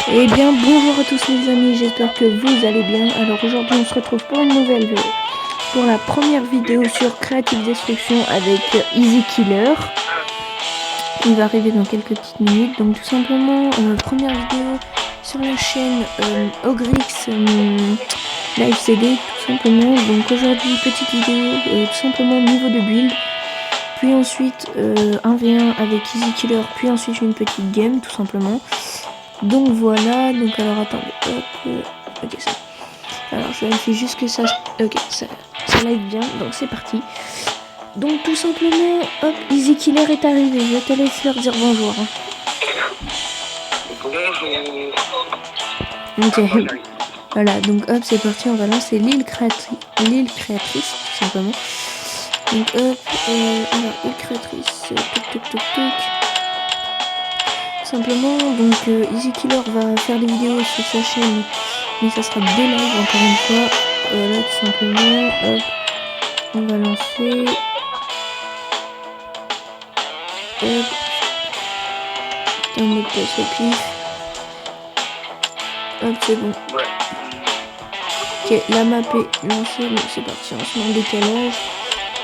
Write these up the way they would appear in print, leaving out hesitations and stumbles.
Eh bien bonjour à tous les amis, j'espère que vous allez bien. Alors aujourd'hui on se retrouve pour une nouvelle vidéo, pour la première vidéo sur Creative Destruction avec Easy Killer. Il va arriver dans quelques petites minutes, donc tout simplement première vidéo sur la chaîne Ogrix Live CD tout simplement. Donc aujourd'hui petite vidéo tout simplement niveau de build, puis ensuite 1v1 avec Easy Killer, puis ensuite une petite game tout simplement. Donc voilà, donc alors attendez, hop, ok ça. Alors je vérifie juste que ça, ok ça live bien, donc c'est parti. Donc tout simplement, hop, Easy Killer est arrivé, je te laisse leur dire bonjour. Bonjour. Ok, voilà, donc hop c'est parti, on va lancer l'île créatrice, tout simplement. Donc hop, alors île créatrice, toc. Simplement, donc Easy Killer va faire des vidéos sur sa chaîne, mais ça sera des lives encore une fois. Là tout simplement, hop, on va lancer. Hop, un mot de passe au pif. Hop, c'est bon. Ok, la map est lancée, donc c'est parti, on se met en décalage.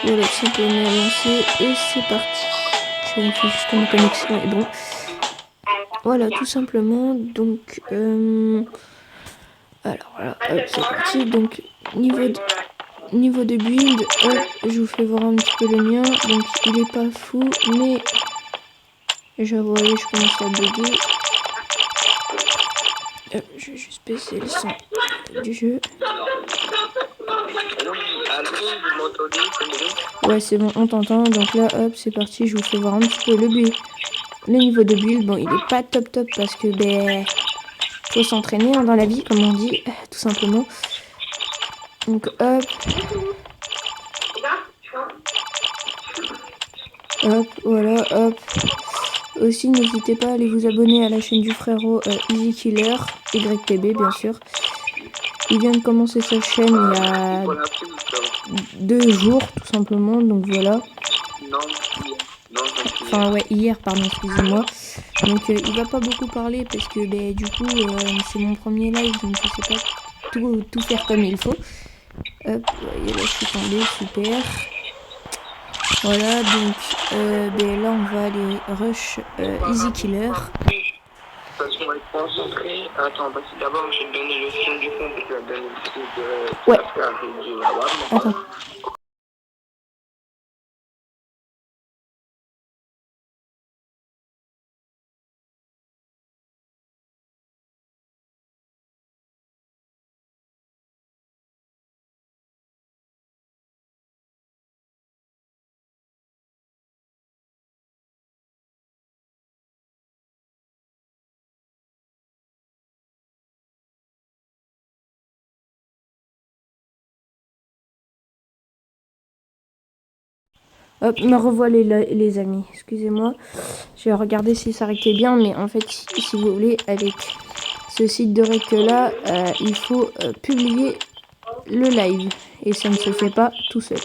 Voilà, tout simplement lancé et c'est parti. Je vérifie juste que ma connexion est bon. Voilà, tout simplement, donc alors voilà, hop, c'est parti. Donc niveau de build, hop, je vous fais voir un petit peu le mien. Donc il est pas fou, mais je commence à bugger. Je vais juste baisser le son du jeu. Ouais, c'est bon, on t'entend. Donc là, hop, c'est parti. Je vous fais voir un petit peu le niveau de build. Bon, il est pas top parce que ben faut s'entraîner dans la vie, comme on dit, tout simplement. Donc hop. Hop, voilà, hop. Aussi, n'hésitez pas à aller vous abonner à la chaîne du frérot Easy Killer, YTB bien sûr. Il vient de commencer sa chaîne il y a 2 jours, tout simplement, donc voilà. Enfin, ouais, hier, pardon, excusez-moi. Donc, il va pas beaucoup parler parce que, ben, du coup, c'est mon premier live, donc je sais pas tout faire comme il faut. Hop, voyez, là, je suis tombée, super. Voilà, donc ben, là on va aller rush Easy Killer. Parce qu'on va être concentré. Attends, parce que d'abord je vais donner le son du fond et tu vas donner le son de Ouais. Attends. Hop, me revoilà les amis, excusez-moi. J'ai regardé si ça rectait bien, mais en fait, si vous voulez, avec ce site de rec là, il faut publier le live. Et ça ne se fait pas tout seul.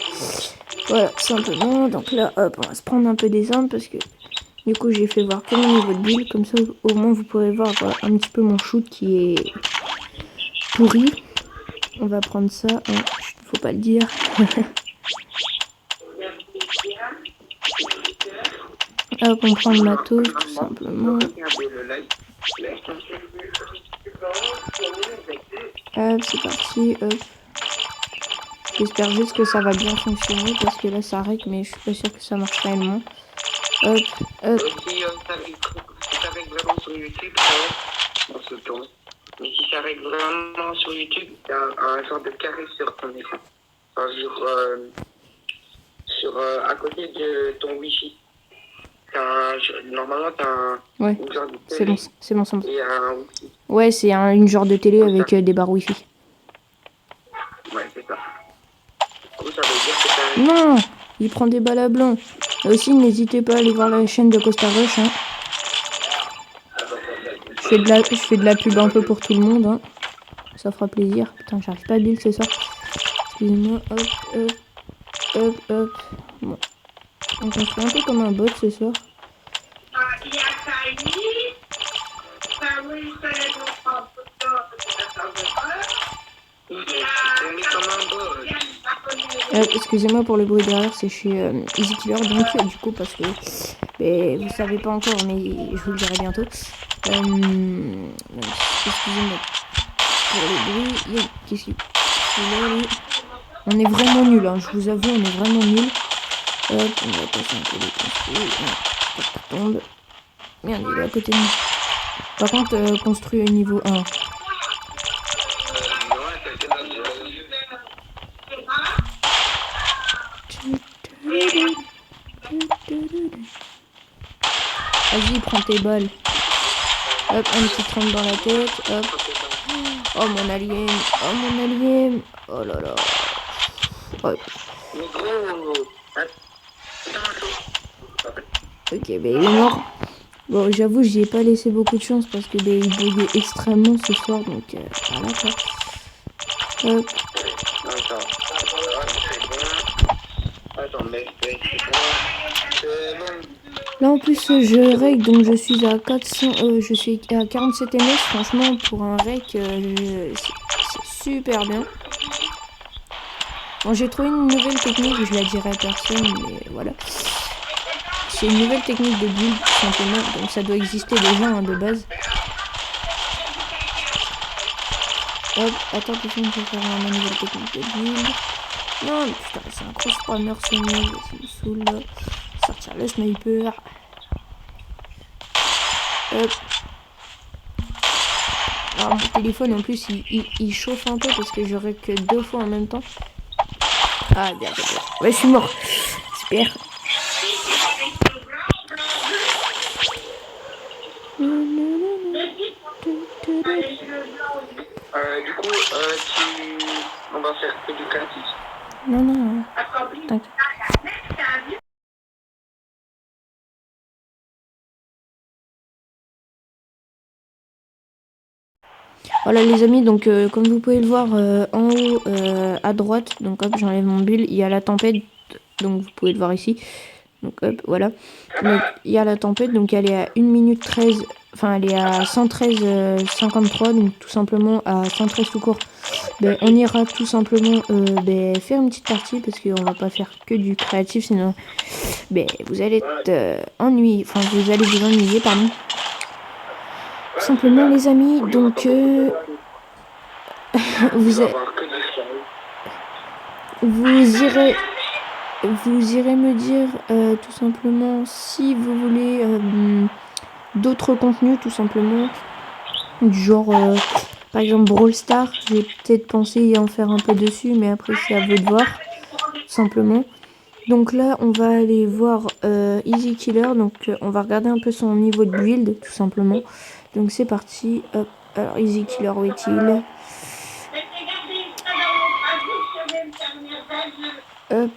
Voilà, simplement. Donc là, hop, on va se prendre un peu des armes parce que du coup, j'ai fait voir que mon niveau de build. Comme ça, au moins, vous pourrez voir un petit peu mon shoot qui est pourri. On va prendre ça. Hein, faut pas le dire. Hop, on prend le matos, tout simplement. Hop, c'est parti, hop. J'espère juste que ça va bien fonctionner parce que là ça rec, mais je suis pas sûr que ça marche réellement. Hop, hop. Ça règle vraiment sur YouTube, on se tourne. Mais si ça règle vraiment sur YouTube, il y a un genre de carré sur ton écran. Enfin, à côté de ton Wi-Fi. Normalement, t'as un. Ouais, c'est bon, c'est bon. Et un Wi-Fi. Ouais, c'est une genre de télé avec des barres Wi-Fi. Ouais, c'est ça. Du coup, ça veut dire que non, il prend des balles à blanc. Aussi, n'hésitez pas à aller voir la chaîne de Costa Rush. Hein. Je fais de la pub un peu pour tout le monde. Hein. Ça fera plaisir. Putain, j'arrive pas à build ce soir. Excusez-moi. Hop. Bon. On fait un peu comme un bot ce soir. Excusez-moi pour le bruit derrière, c'est chez Easy Killer, donc du coup parce que vous savez pas encore, mais je vous le dirai bientôt. Excusez-moi pour le bruit. Qu'est-ce qu'il a lui? On est vraiment nul, hein, je vous avoue, on est vraiment nul. Hop, on va passer un peu les construits. Ça tombe. Merde, il est à côté de nous. Par contre, construit au niveau 1. Vas-y, prends tes balles. Hop, un petit trempe dans la tête. Hop. Oh mon alien. Oh mon alien. Oh là là. Hop. Ok, il est mort. Bon, j'avoue, j'y ai pas laissé beaucoup de chance parce que il buguait extrêmement ce soir. Donc voilà quoi. Hop. Là en plus je règle, donc je suis à 400, je suis à 47 ms. Franchement pour un rec c'est super bien. Bon, j'ai trouvé une nouvelle technique, je la dirai à personne, mais voilà. C'est une nouvelle technique de build tout simplement, donc ça doit exister déjà hein, de base. Hop, attends, je vais faire une nouvelle technique de build. Non, mais putain, c'est un cross spawner sonic, ça me saoule là. Sortir le sniper. Hop. Alors mon téléphone en plus il chauffe un peu parce que j'aurais que 2 fois en même temps. Ah bien, bien. Ouais, je suis mort. Super. Du coup, on va faire que du créatif. Non, non. T'inquiète. Voilà les amis, donc comme vous pouvez le voir en haut à droite, donc hop j'enlève mon build, il y a la tempête, donc vous pouvez le voir ici. Donc hop, voilà. Donc il y a la tempête, donc elle est à 1 minute 13, enfin elle est à 113,53, donc tout simplement à 113 tout court. Ben, on ira tout simplement faire une petite partie parce qu'on va pas faire que du créatif, sinon vous allez être ennuyé, enfin vous allez vous ennuyer, pardon. Tout simplement les amis, donc vous irez me dire tout simplement si vous voulez d'autres contenus tout simplement du genre par exemple Brawl Stars. J'ai peut-être pensé en faire un peu dessus, mais après c'est à vous de voir tout simplement. Donc là on va aller voir Easy Killer, donc on va regarder un peu son niveau de build tout simplement. Donc c'est parti. Hop. Alors Easy Killer, où est-il? Hop.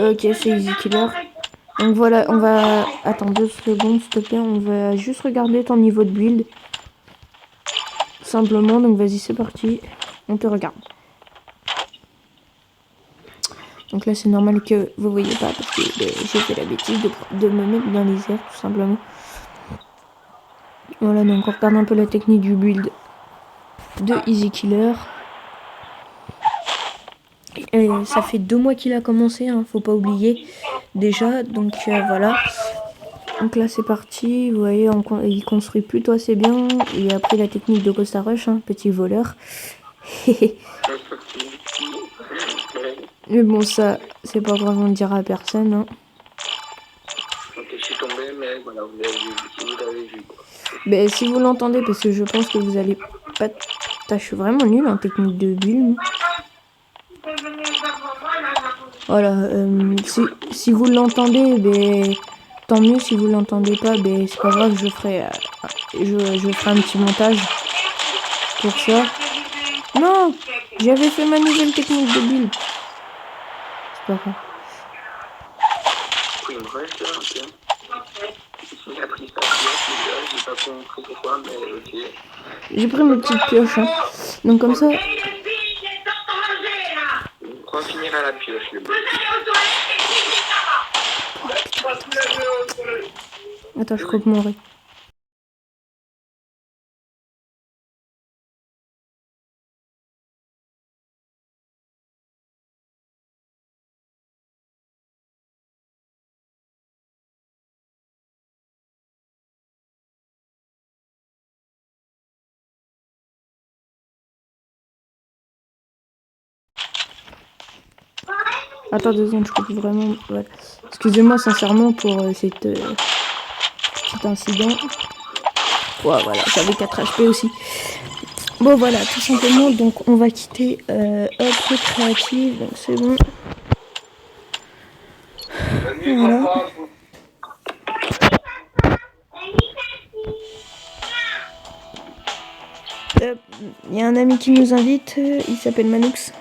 Ok, c'est Easy Killer. Donc voilà, on va... Attends 2 secondes, s'il te plaît. On va juste regarder ton niveau de build. Simplement, donc vas-y, c'est parti. On te regarde. Donc là, c'est normal que vous voyez pas parce que j'ai fait la bêtise de me mettre dans les airs, tout simplement. Voilà, donc on regarde un peu la technique du build de Easy Killer. Et ça fait 2 mois qu'il a commencé, hein, faut pas oublier déjà. Donc voilà. Donc là c'est parti, vous voyez, il construit plutôt assez bien. Il a appris la technique de Costa Rush, hein, petit voleur. Mais bon, ça, c'est pas grave, on le dira à personne. Hein. Ok, je suis tombé, mais voilà, vous avez vu, si vous l'avez vu. Ben, si vous l'entendez, parce que je pense que vous allez pas... Je suis vraiment nul en technique de build. Voilà, si vous l'entendez, tant mieux. Si vous l'entendez pas, c'est pas grave, je ferai un petit montage pour ça. Non, j'avais fait ma nouvelle technique de build. C'est pas grave. Il me reste là, ok. Il a pris sa pioche, j'ai pas compris pourquoi, mais ok. J'ai pris mes petites pioches, hein. Donc comme ça... On va finir à la pioche, le boss. Attends, je coupe mon riz. Attends 2 secondes, je coupe vraiment. Voilà. Excusez-moi sincèrement pour cet incident. Ouais, voilà, j'avais 4 HP aussi. Bon voilà, tout simplement, donc on va quitter hop, créative, donc c'est bon. Voilà. Il y a un ami qui nous invite, il s'appelle Manux.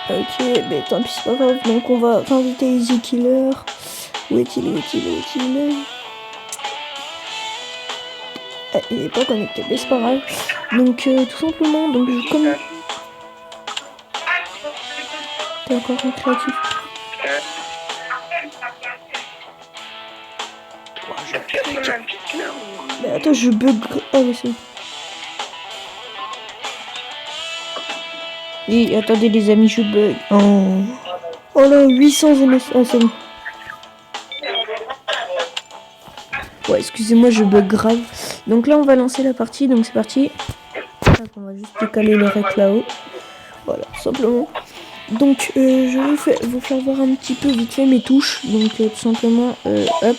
Ok, mais tant pis, c'est pas grave. Donc on va inviter Easy Killer. Où est-il Ah, il est pas connecté, mais c'est pas grave. Donc tout simplement, donc comme... T'es encore en créatif. Mais attends, je bug. Ah oui, c'est bon. Et attendez les amis, je bug. Oh là, 800 ms. Ah c'est bon. Ouais, excusez-moi, je bug grave. Donc là, on va lancer la partie. Donc c'est parti. On va juste décaler les règles là-haut. Voilà, tout simplement. Donc je vais vous faire voir un petit peu vite fait mes touches. Donc tout simplement, hop,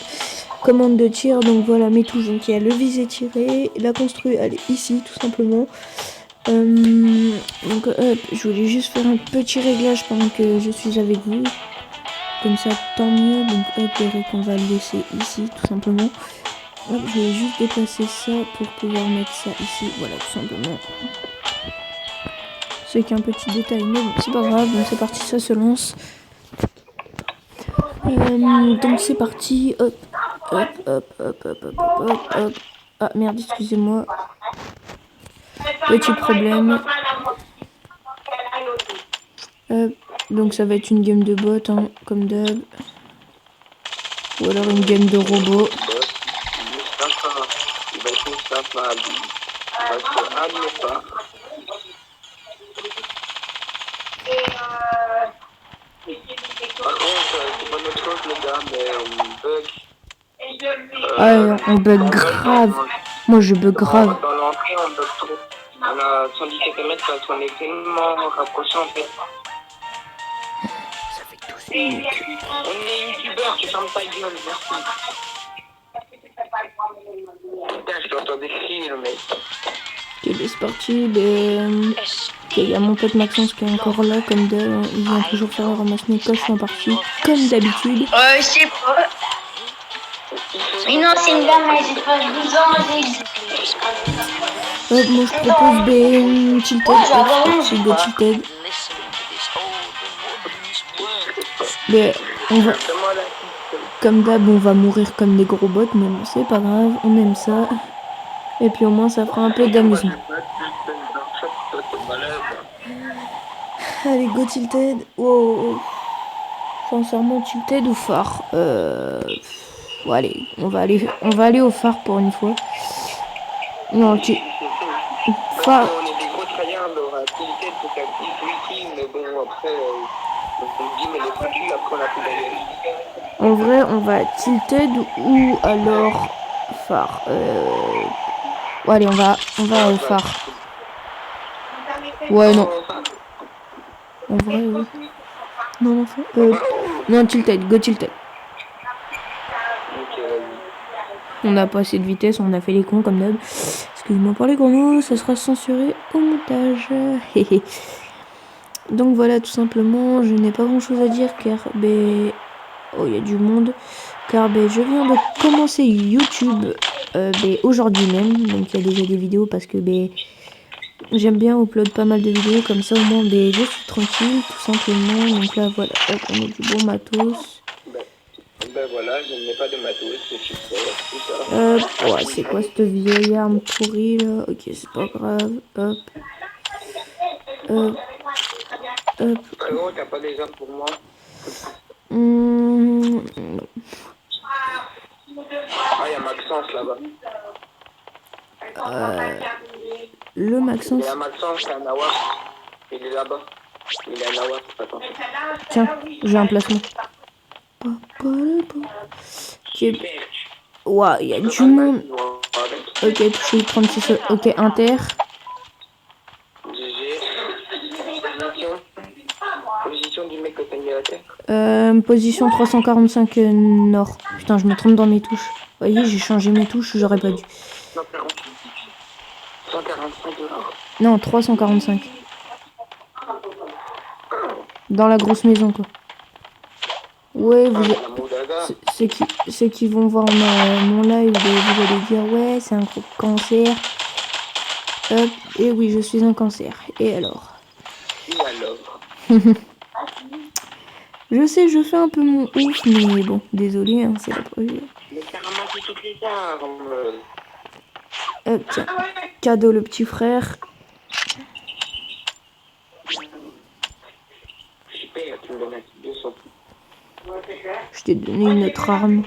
commande de tir. Donc voilà mes touches. Donc il y a le viser tiré, la construire, elle est ici tout simplement. Donc hop, je voulais juste faire un petit réglage pendant que je suis avec vous. Comme ça, tant mieux. Donc hop, les règles on va le laisser ici tout simplement. Hop, je vais juste déplacer ça pour pouvoir mettre ça ici. Voilà, tout simplement. C'est qu'un petit détail, mais bon, c'est pas grave. Donc c'est parti, ça se lance. Donc c'est parti. Hop, hop, hop, hop, hop, hop, hop, hop. Ah merde, excusez-moi. Petit problème. Donc ça va être une game de bot, hein, comme d'hab. Ou alors une game de robot. Par contre, c'est pas notre faute les gars, mais on bug. Ah, on bug grave. Moi je bug grave. Dans l'entrée, on bug trop. On a 117 mètres parce qu'on est tellement rapprochés en fait. Ça fait 12 minutes. On est youtubeurs, tu fermes ta gueule, merci. Putain, je t'entends des cris, le mec. Ok, c'est parti. Ok, il y a mon pote Maxence qui est encore là, comme d'hab. Il vient toujours faire le ramasse mes coches en partie, comme d'habitude. Je sais pas. Mais non, c'est une dame, j'ai pas 12 ans, Moi je propose Tilted. C'est Go Tilted. Mais on va. Comme d'hab, on va mourir comme des gros bots, mais bon, c'est pas grave, on aime ça. Et puis au moins, ça fera un peu d'amusement. Allez, Go Tilted. Wow. Sincèrement, Tilted ou phare bon, allez, on va aller au phare pour une fois. Non, phare. On est des gros tryhards, on va Tilted pour faire petit wiki, mais bon, après, on dit, mais les foutus, après, on a plus d'ailleurs. En vrai, on va Tilted ou alors phare. Bon, allez, on va au phare. Ouais, non. En vrai, non, non, Tilted, Go Tilted. On a pas assez de vitesse, on a fait les cons comme d'hab. Excuse-moi pour les gros mots, ça sera censuré au montage. Donc voilà, tout simplement, je n'ai pas grand chose à dire car oh, il y a du monde. Car je viens de commencer YouTube aujourd'hui même. Donc il y a déjà des vidéos parce que j'aime bien upload pas mal de vidéos. Comme ça au moins je suis tranquille tout simplement. Donc là voilà, hop, on a du bon matos. Ben voilà, je n'ai pas de matos, c'est super, ouais, c'est quoi cette vieille arme pourrie là? Ok, c'est pas grave, hop. Frérot, t'as pas des armes pour moi? Non. Ah, il y a Maxence là-bas. Le Maxence. Il y a Maxence, c'est un Nawas. Il est là-bas. Il est un Nawas, attends. Tiens, j'ai un placement. Ouah, il y a du monde. Ok, touché 36. Ok, inter. est à terre. Position 345 nord. Putain, je me trompe dans mes touches. Vous voyez, j'ai changé mes touches, j'aurais pas dû. 145 nord. Non, 345. Dans la grosse maison, quoi. Ouais, ceux qui vont voir mon live, vous allez dire, ouais, c'est un gros cancer. Hop, et oui, je suis un cancer. Et alors? Je sais, je fais un peu mon ouf, mais bon, désolé, hein, c'est la première. Mais t'as ramassé toutes les armes. Hop, tiens, cadeau le petit frère. Super, tu me donnes 200. Je t'ai donné une autre arme.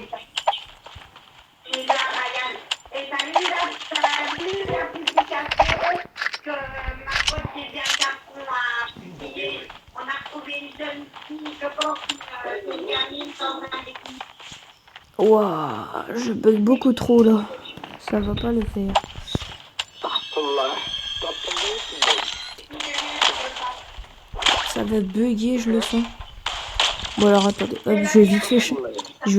Waouh, je bug beaucoup trop là. Ça va pas le faire. Ça va bugger, je le sens. Bon alors attendez, hop, je vais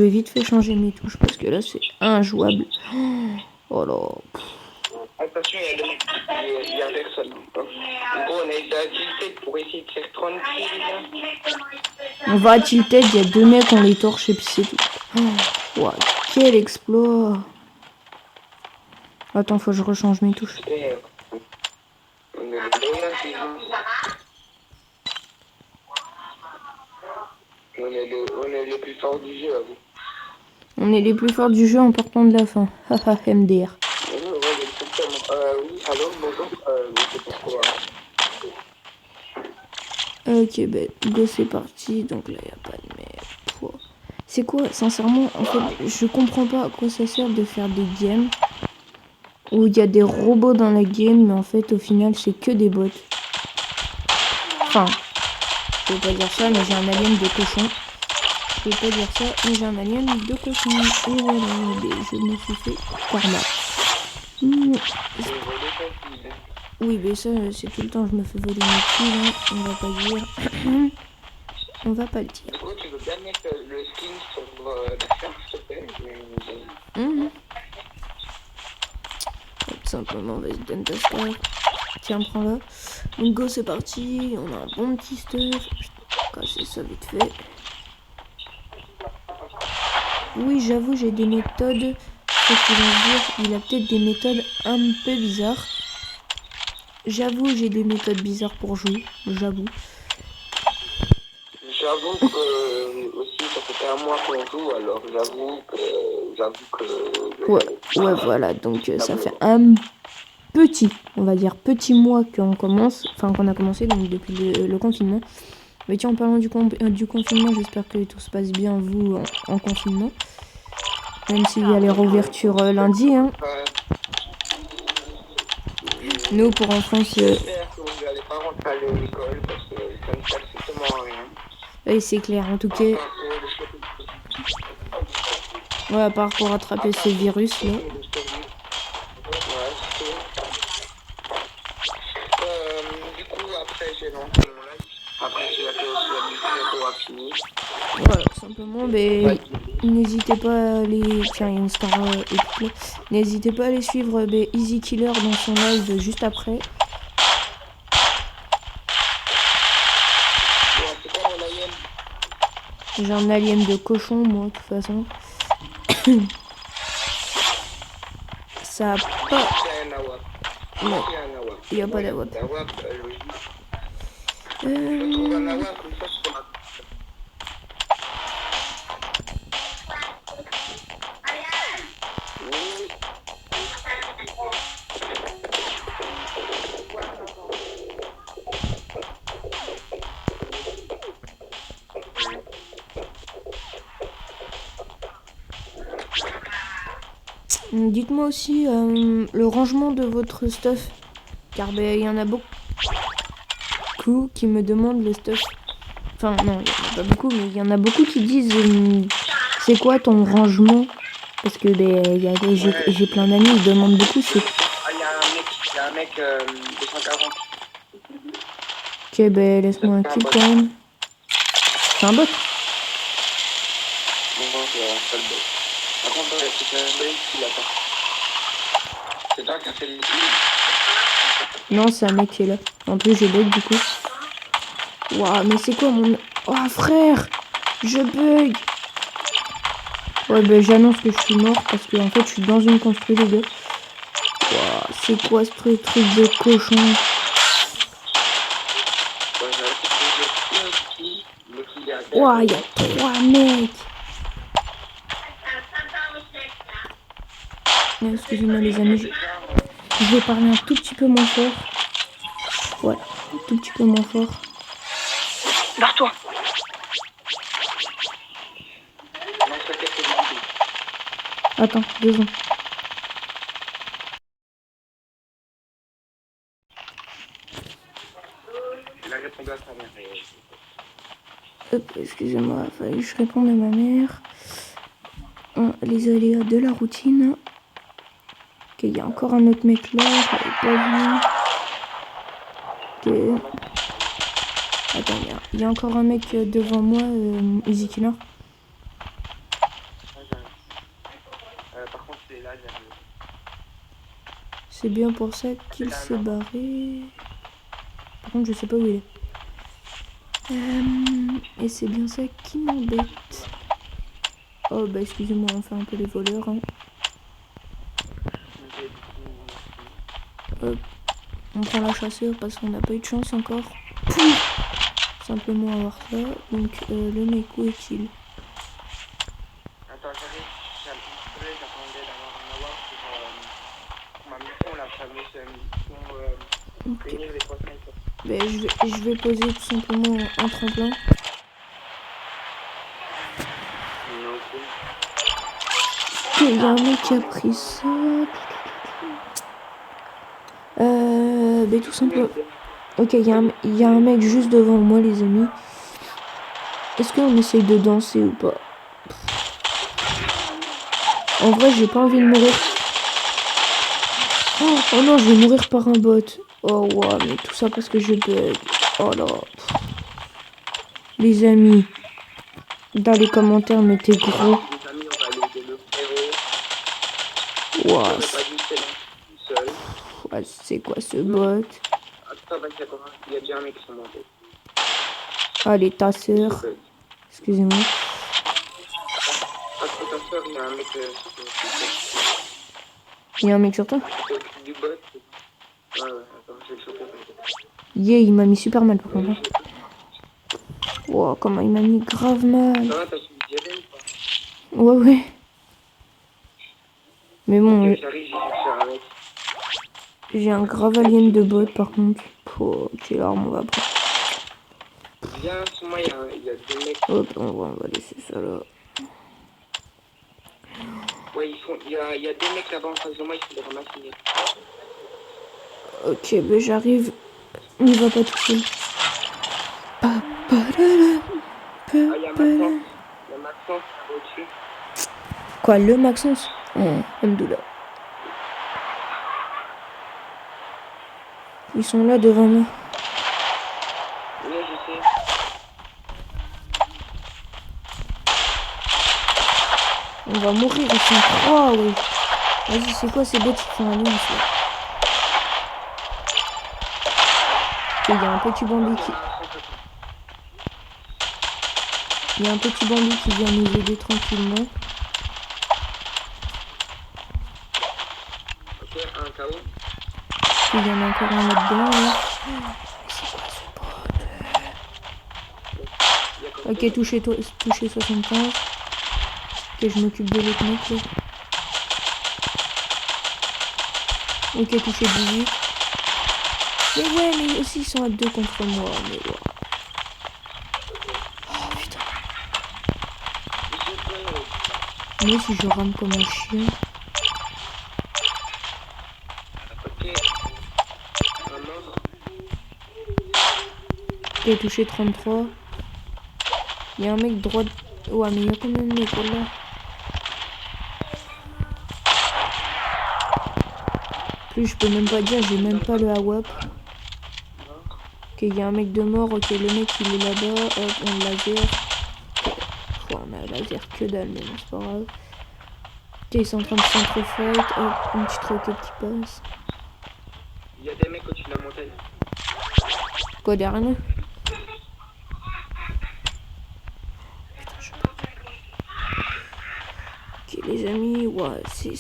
vite fait changer mes touches parce que là c'est injouable. Oh là. Attention, il y a personne. En gros, on a été à tilted pour essayer de faire tranquille. On va à tilted, il y a 2 mecs, on les torche et puis c'est tout. Oh, wow, quel exploit. Attends, faut que je rechange mes touches. On est les plus forts du jeu, à vous. On est les plus forts du jeu en partant de la fin. Haha, MDR. Oui, allô, bonjour. C'est pourquoi. Ok, ben, go, c'est parti. Donc là, il n'y a pas de merde. C'est quoi, sincèrement, en fait, je comprends pas à quoi ça sert de faire des games où il y a des robots dans la game, mais en fait, au final, c'est que des bots. Enfin, je vais pas dire ça, mais j'ai un alien de cochon. Je vais pas dire ça, mais j'ai un alien de cochon. Et voilà, je me suis fait karma. Oui, mais ça, c'est tout le temps, je me fais voler mes kills, hein. On va pas dire. On va pas le dire. Du coup, tu veux bien mettre le skin sur la ferme, s'il te plaît? Tout simplement, vas-y, donne ta star. Tiens, prends-la. Donc, go, c'est parti. On a un bon petit stuff. Casser ça vite fait. Oui, j'avoue, j'ai des méthodes. Ce qu'ils vont dire, il a peut-être des méthodes un peu bizarres. J'avoue, j'ai des méthodes bizarres pour jouer. J'avoue. J'avoue que aussi ça fait un mois qu'on joue, alors j'avoue que Ouais, voilà, donc ça fait un petit, on va dire petit mois qu'on commence, enfin qu'on a commencé, donc depuis le confinement. Mais tiens, en parlant du confinement, j'espère que tout se passe bien, vous, en confinement. Même s'il y a les réouvertures lundi, hein. Nous, pour en France... J'espère que vous n'allez pas rentrer à l'école, parce que ça ne sert strictement à rien. Oui, c'est clair, en tout cas. Ouais, à part pour attraper ce virus, là. Du coup, après, j'ai lancé mon live. Après, j'ai la théorie a fini. Voilà, tout simplement, mais n'hésitez pas à les... Tiens, il y a une star épique là. N'hésitez pas à aller suivre Easy Killer dans son live juste après. J'ai un alien de cochon, moi, de toute façon. Ça a pas... Non, il n'y a pas d'awap. Dites-moi aussi le rangement de votre stuff, car il y en a beaucoup qui me demandent le stuff. Enfin non, il n'y en a pas beaucoup, mais il y en a beaucoup qui disent c'est quoi ton rangement? Parce que j'ai plein d'amis, ils demandent beaucoup. Il y a un mec de 140. Ok, laisse-moi un kill quand même. C'est un bot. Bon, c'est un seul bot. Par contre, c'est un bot qui l'a pas. C'est toi qui as fait les kills. Non, c'est un mec qui est là. En plus, je bug du coup. Waouh, mais c'est quoi mon... Oh, frère! Je bug! Ouais, ben j'annonce que je suis mort parce que en fait, je suis dans une construit, les gars. Waouh, c'est quoi ce truc de cochon? Ouais, j'ai fait un kill, mais qu'il est à terre. Waouh, il y a 3 mecs! Excusez-moi, les amis, je vais parler un tout petit peu moins fort. Voilà, un tout petit peu moins fort. Barre-toi. Non, c'est quelques minutes. Attends, 2 secondes. Il a répondu à sa mère. Hop, excusez-moi, fallait que je réponde à ma mère. Les aléas de la routine. Ok, il y a encore un autre mec là, je l'avais pas vu. Ok. Attends, il y a encore un mec devant moi, Easy Killer. Par contre, il est là, j'arrive. C'est bien pour ça qu'il s'est barré. Par contre, je sais pas où il est. Et c'est bien ça qui m'embête. Oh bah excusez-moi, on fait un peu les voleurs. Hein. Hop. On prend la chasseur parce qu'on n'a pas eu de chance encore. Simplement avoir ça. Donc le mec où est-il? Attends, j'arrive. J'attendais d'avoir un avoir pour ma mission, la fameuse mission finir les 3 snipers. Ben, je vais poser tout simplement un tremplin. Ok, il y a un mec qui a pris ça. Ben tout simplement. Ok, il y a un mec juste devant moi, les amis. Est-ce qu'on essaye de danser ou pas? En vrai, j'ai pas envie de mourir. Oh non, je vais mourir par un bot. Oh ouais, mais tout ça parce que je bug. Oh là. Les amis, dans les commentaires, mettez gros. Les amis, on va aller aider le frérot. Wow. On n'a pas dit c'est là, tout seul. Ouais, c'est quoi ce bot? Attends, vas-y, d'accord. Il y a déjà un mec qui sont montés. Allez, ta sœur. Excusez-moi. Parce que ta soeur, il y a un mec Il y a un mec sur toi? du bot. Ouais, attends, je vais le choper. Yeah, il m'a mis super mal par contre. Wow, comment il m'a mis grave mal. Ça va, t'as suivi direct ou pas? Ouais. Mais bon, J'arrive, j'ai j'ai un grave alien de bot par contre. Oh, quelle arme on va prendre. Viens, sur moi, il y a 2 mecs. Hop, on va laisser ça là. Ouais, il y a 2 mecs là-bas en face de moi, il faut les ramasser. Ok, ben j'arrive. Il va pas tout seul. Ah, il y a Maxence au-dessus. Quoi, le Maxence? Alhamdoulilah. Ils sont là devant moi. Oui, je sais. On va mourir, ils sont 3, oui. Vas-y, c'est quoi ces bêtes qui font un lien là? Ok, il y a un petit Bambi qui... Il y a un petit Bambi qui vient nous aider tranquillement. Ok, un KO. Il y en a encore un là-dedans, là. Ok, touché 75. Ok, je m'occupe de l'autre mec, là. Ok, touché 18. Mais ouais, mais aussi ils sont à 2 contre moi, mais ouais. Oh putain. Moi si je rame comme un chien. Ok. Un mort. Ok, touché 33. Il y a un mec droit. Ouais, mais il y a combien de mecs là? Plus je peux même pas dire, j'ai même pas le AWAP. Ok, il y a un mec de mort. Ok, le mec il est là-bas. Hop, on le laser. la laser que dalle, mais bon, c'est pas grave. Ok, ils sont en train de s'entrefight. Hop, une petite roquette qui passe. Il y a des mecs au-dessus de la montagne. Quoi, derrière nous? Ok, les amis, ouais, c'est...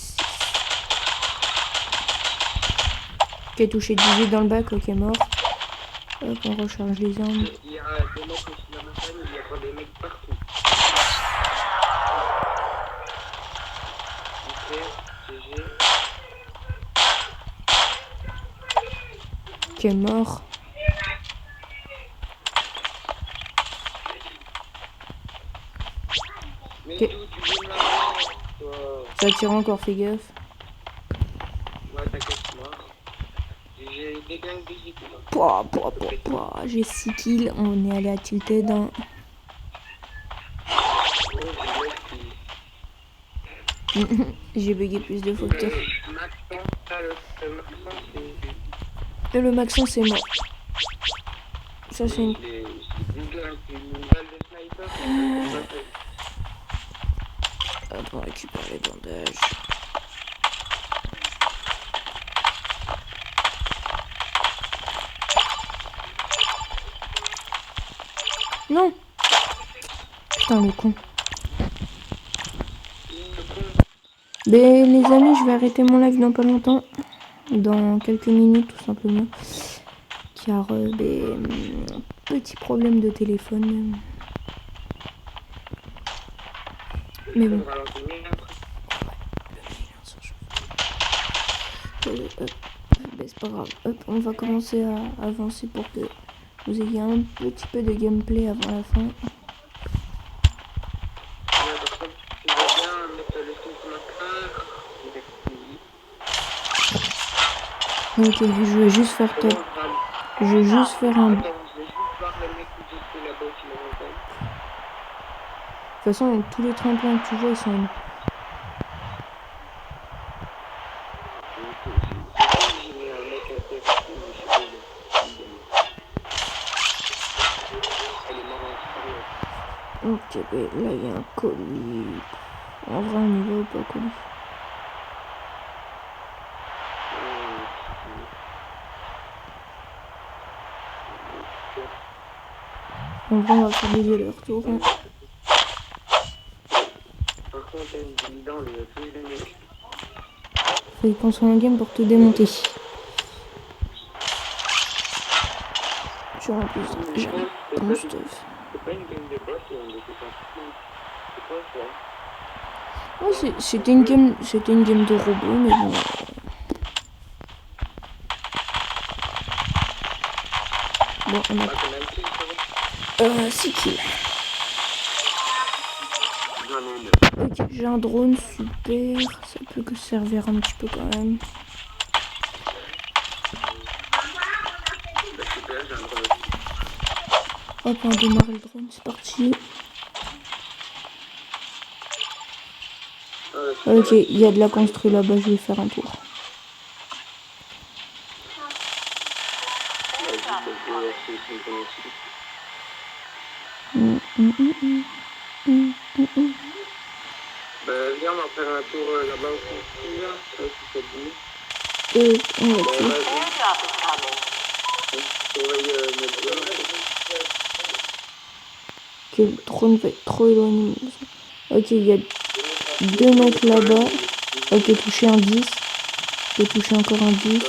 Ok, touché 18 dans le bac, ok, mort. Hop, on recharge les armes. Il y a des mecs au-dessus de la montagne, il y a pas des mecs partout. Ok, GG. Ok, mort. Mais Ok. d'où tu viens de là? Ça tire encore, fais gaffe. Ouais, t'inquiète, mort. J'ai des gangs d'équipe. Pouah. J'ai 6 kills, on est allé à tilted. Hein. J'ai bugué plus de fois que toi. Et le Maxon, c'est moi. Ça, c'est une... Hop, on récupère les bandages. Non! Putain, le con. Mais les amis, je vais arrêter mon live dans pas longtemps. Dans quelques minutes, tout simplement. Car, petit problème de téléphone. Mais bon. C'est pas grave. Hop, on va commencer à avancer pour que vous ayez un petit peu de gameplay avant la fin. Ok, je vais juste faire top. Je vais juste faire un... De toute façon, tous les tremplins que tu vois, ils sont... Ok, là, il y a un colis. En vrai, on y va ou pas, colis? En vrai, on va faire des allers-retours. Hein. Faut y penser un game pour te démonter. Genre, en plus, j'ai un bon stuff. Ouais, c'était une game de robot, mais bon. Bon, on a 6 kills. Ok, j'ai un drone, super. Ça peut que servir un petit peu quand même. Hop, on démarre le drone, c'est parti. Ok, il y a de la construit là-bas, je vais faire un tour. Viens, on va faire un tour là-bas au construit, là. Ça te dit? On va tuer. Ok, le drone va être trop éloigné. Ok, il y a 2 mecs là-bas. Ok, touché un 10. Je vais toucher encore un 10.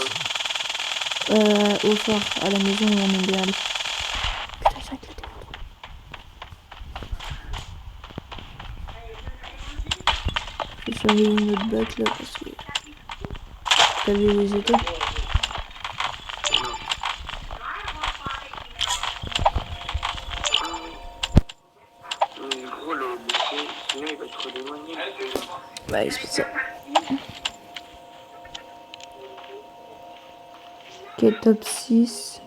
Au phare, à la maison, on aime bien aller. Putain, ça éclaté mon drone. Je vais surveiller une autre bac là parce que... T'as vu où ils étaient? Ouais, c'est ça. Ok, top 6.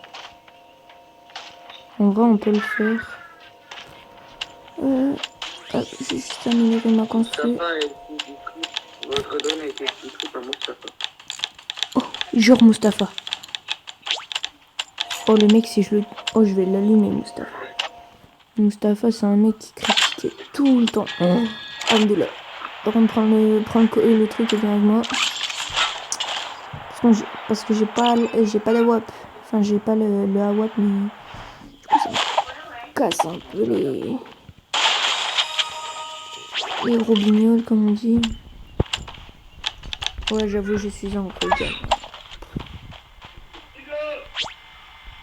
En vrai, on peut le faire. Hop, j'ai juste amélioré ma construit. Oh, jure Mustapha. Oh, le mec, si je le... Oh, je vais l'allumer, Mustapha. Mustapha, c'est un mec qui critique. rester tout le temps. Alhamdoulilah. Par contre, prends le truc et viens avec moi. Parce que j'ai pas d'AWAP. Enfin, j'ai pas le AWAP, mais du coup, ça me casse un peu les robignoles, comme on dit. Ouais, j'avoue, je suis un gros gars.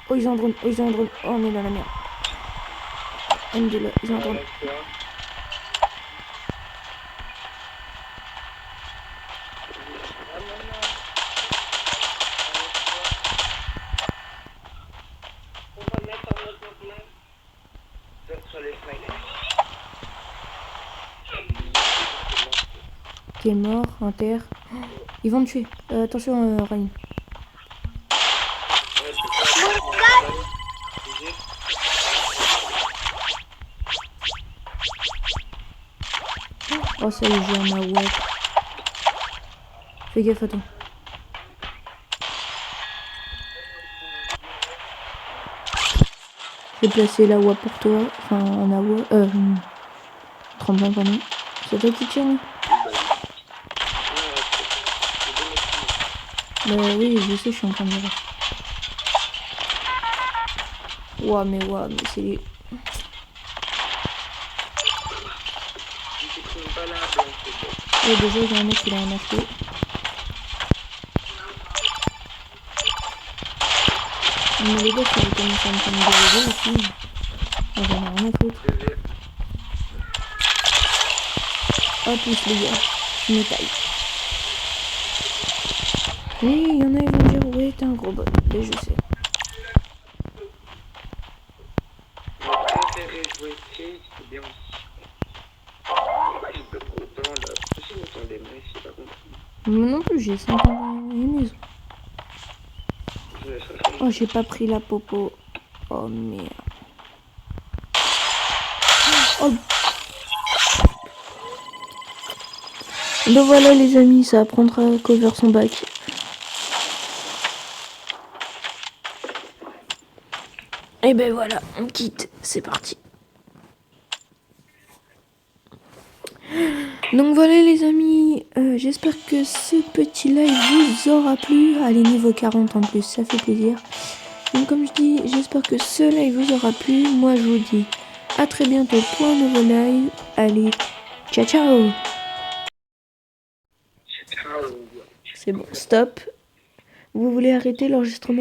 Oh, ils ont un drone. Oh, on est dans la merde. Alhamdoulilah, ils ont un drone. Qui est mort, en terre. Ils vont me tuer. Attention, Ryan. Oh, ça y est, j'ai un AWAP. Fais gaffe à toi. J'ai placé l'AWAP pour toi. Enfin, un AWAP. Tremblant, pardon. C'est toi qui tire, là? Bah oui, je sais, je suis en train de me voir. Ouah, mais c'est les... Ouais, déjà, il y a un mec qui a un HP. Mais les gars, si vous commencez à me prendre des vidéos aussi, j'en ai rien à foutre. Hop, plus les gars, je me taille. Oui, il y en a, ils vont me dire, ouais, t'es un gros bot. Et je sais. Moi non plus, j'ai 5 ans dans une maison. Oh, j'ai pas pris la popo. Oh merde. Oh. Donc voilà les amis, ça apprendra à cover son bac. Et ben voilà, on quitte, c'est parti. Donc voilà les amis, j'espère que ce petit live vous aura plu. Allez, niveau 40 en plus, ça fait plaisir. Donc comme je dis, j'espère que ce live vous aura plu. Moi je vous dis à très bientôt pour un nouveau live. Allez, ciao ciao. C'est bon, stop. Vous voulez arrêter l'enregistrement?